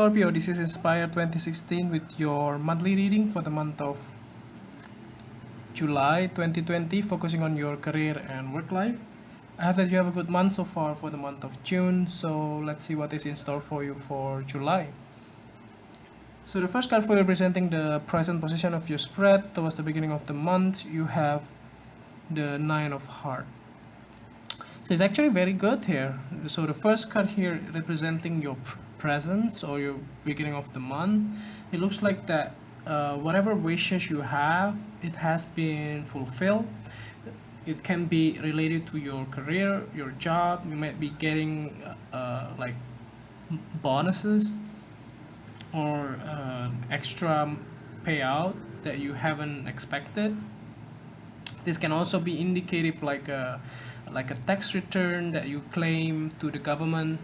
Scorpio, this is Inspire 2016 with your monthly reading for the month of July 2020, focusing on your career and work life. I hope that you have a good month so far for the month of June, so let's see what is in store for you for July. So the first card for you representing the present position of your spread towards the beginning of the month, you have the Nine of Hearts. So it's actually very good here. So the first card here representing your presence or your beginning of the month, it looks like that whatever wishes you have, it has been fulfilled. It can be related to your career, your job. You might be getting like bonuses or extra payout that you haven't expected. This can also be indicative like a tax return that you claim to the government,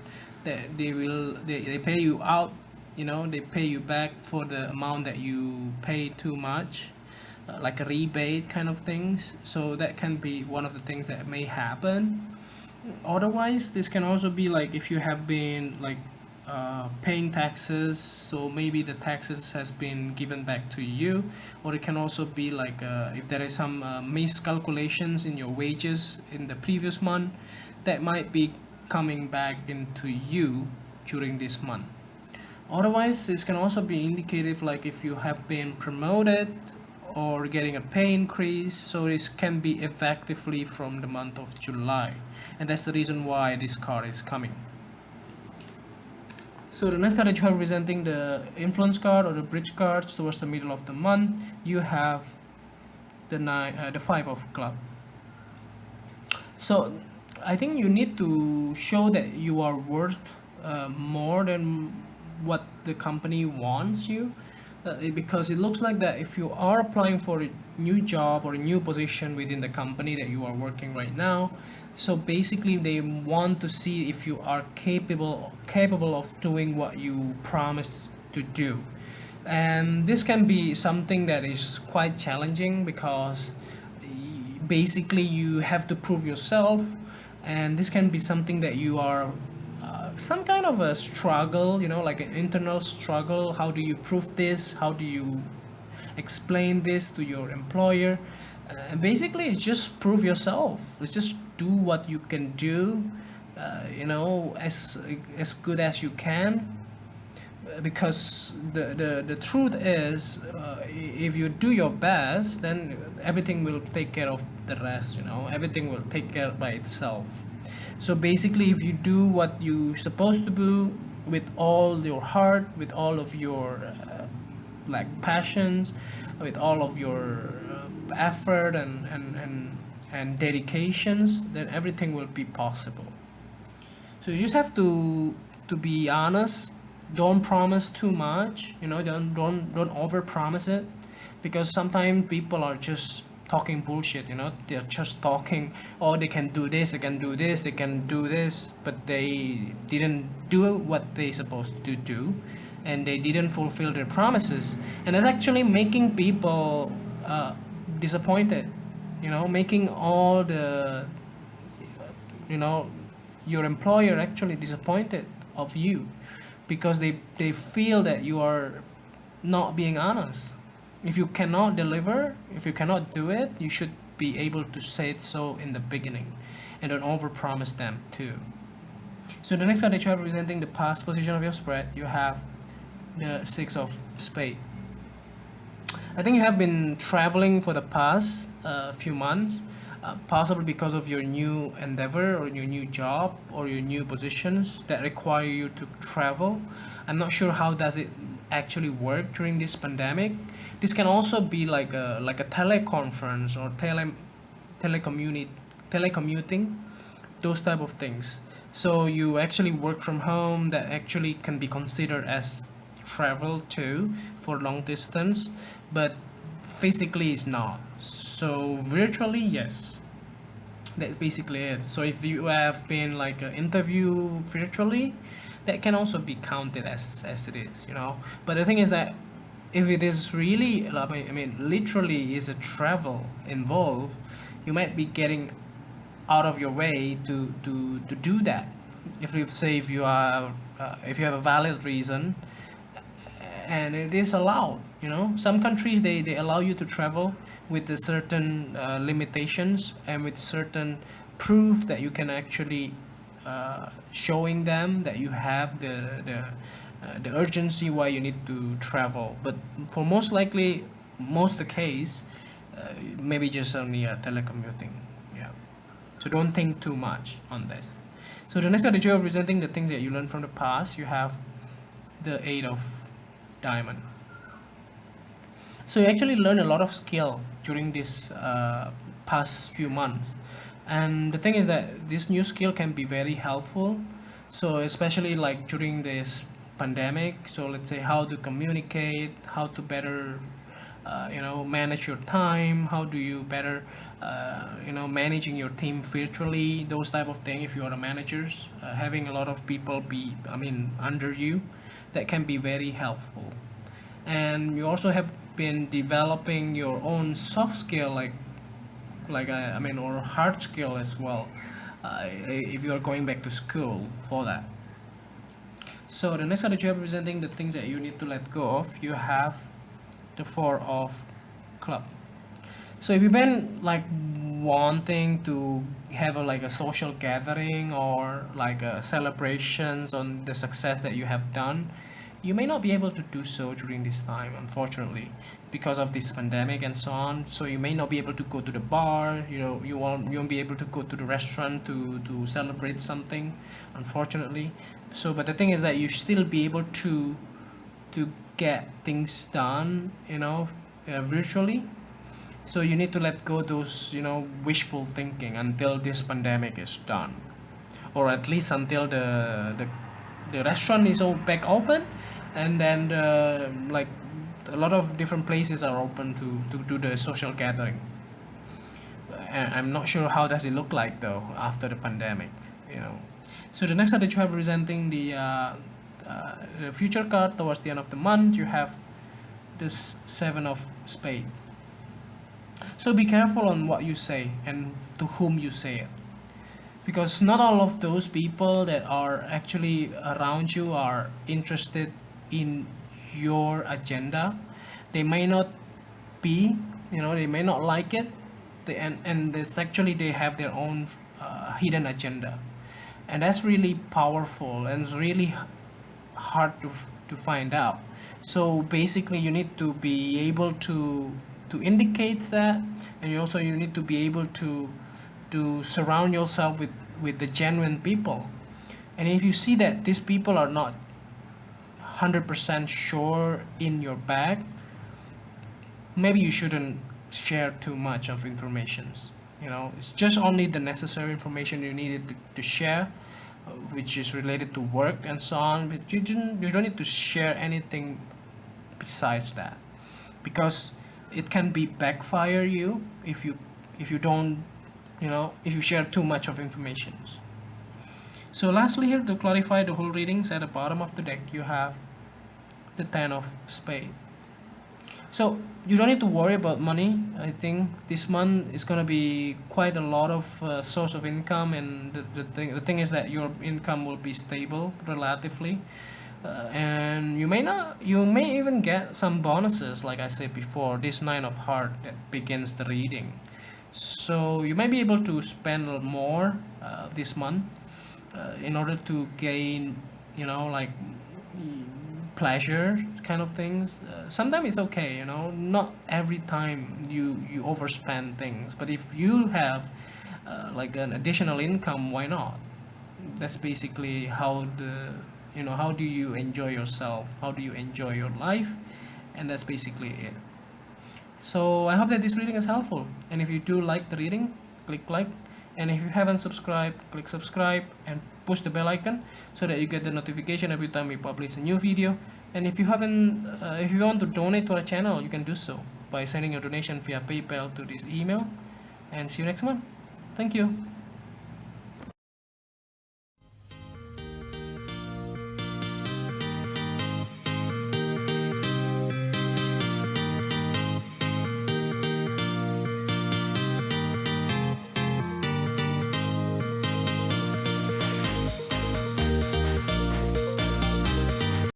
that they pay you out, they pay you back for the amount that you pay too much, like a rebate kind of things. So that can be one of the things that may happen. Otherwise, this can also be like if you have been like paying taxes, so maybe the taxes has been given back to you. Or it can also be like if there is some miscalculations in your wages in the previous month, that might be coming back into you during this month. Otherwise, this can also be indicative like if you have been promoted or getting a pay increase. So this can be effectively from the month of July, and that's the reason why this card is coming. So the next card that you have representing the influence card or the bridge cards towards the middle of the month, you have the Five of Clubs. So I think you need to show that you are worth more than what the company wants you, because it looks like that if you are applying for a new job or a new position within the company that you are working right now, so basically they want to see if you are capable of doing what you promised to do. And this can be something that is quite challenging because basically you have to prove yourself, and this can be something that you are some kind of a struggle, like an internal struggle. How do you prove this? How do you explain this to your employer? Basically, it's just prove yourself. It's just do what you can do, as good as you can. Because the truth is, if you do your best, then everything will take care of the rest. Everything will take care by itself. So basically, if you do what you're supposed to do with all your heart, with all of your like passions, with all of your effort and dedications, then everything will be possible. So you just have to be honest. Don't promise too much. Don't over promise it, because sometimes people are just talking bullshit. They're just talking, oh, they can do this, they can do this, they can do this, but they didn't do what they supposed to do, and they didn't fulfill their promises, and that's actually making people disappointed, making all the your employer actually disappointed of you, because they feel that you are not being honest. If you cannot deliver, if you cannot do it, you should be able to say it so in the beginning, and don't overpromise them too. So the next card that you are representing the past position of your spread, you have the Six of Spades. I think you have been traveling for the past few months, possibly because of your new endeavor or your new job or your new positions that require you to travel. I'm not sure how does it actually work during this pandemic. This can also be like a teleconference or telecommuting, those type of things. So you actually work from home, that actually can be considered as travel too for long distance, but physically it's not. So virtually, yes. That's basically it. So if you have been like an interview virtually, that can also be counted as it is. But the thing is that if it is really, I mean literally is a travel involved, you might be getting out of your way to do that. If you say if you have a valid reason, and it is allowed. Some countries, they allow you to travel with a certain limitations, and with certain proof that you can actually showing them that you have the urgency why you need to travel. But for most likely, most the case, maybe just only telecommuting. Yeah. So don't think too much on this. So the next card that you're representing the things that you learned from the past, you have the Eight of Diamond. So you actually learn a lot of skill during this past few months, and the thing is that this new skill can be very helpful. So especially like during this pandemic, so let's say how to communicate, how to better manage your time, how do you better managing your team virtually, those type of thing. If you are a managers, having a lot of people under you, that can be very helpful. And you also have been developing your own soft skill, or hard skill as well, if you are going back to school for that. So the next card that you are presenting the things that you need to let go of, you have the Four of Club. So if you've been like wanting to have a social gathering, or like celebrations on the success that you have done, you may not be able to do so during this time, unfortunately, because of this pandemic and so on. So you may not be able to go to the bar, you won't be able to go to the restaurant to celebrate something, unfortunately. So but the thing is that you still be able to get things done, virtually. So you need to let go those wishful thinking until this pandemic is done, or at least until the restaurant is all back open, and then like a lot of different places are open to do the social gathering. And I'm not sure how does it look like though after the pandemic. So the next card that you have presenting the future card towards the end of the month, you have this Seven of Spades. So be careful on what you say and to whom you say it, because not all of those people that are actually around you are interested in your agenda. They may not be, they may not like it. And it's actually they have their own hidden agenda, and that's really powerful, and it's really hard to find out. So basically you need to be able to indicate that, and you need to be able to surround yourself with the genuine people. And if you see that these people are not 100% sure in your bag, maybe you shouldn't share too much of informations. It's just only the necessary information you needed to share, which is related to work and so on. But you don't need to share anything besides that, because it can be backfire you if you don't, if you share too much of information. So lastly, here to clarify the whole readings, at the bottom of the deck you have the Ten of Spades. So you don't need to worry about money. I think this month is gonna be quite a lot of source of income, and the thing is that your income will be stable relatively, and you may even get some bonuses, like I said before, this Nine of Heart that begins the reading. So you may be able to spend more this month in order to gain, like pleasure kind of things. Sometimes it's okay, not every time you overspend things, but if you have like an additional income, why not? That's basically how how do you enjoy yourself, how do you enjoy your life, and that's basically it. So I hope that this reading is helpful, and if you do like the reading, click like, and if you haven't subscribed, click subscribe and push the bell icon so that you get the notification every time we publish a new video. And if you want to donate to our channel, you can do so by sending your donation via PayPal to this email. And see you next month. Thank you.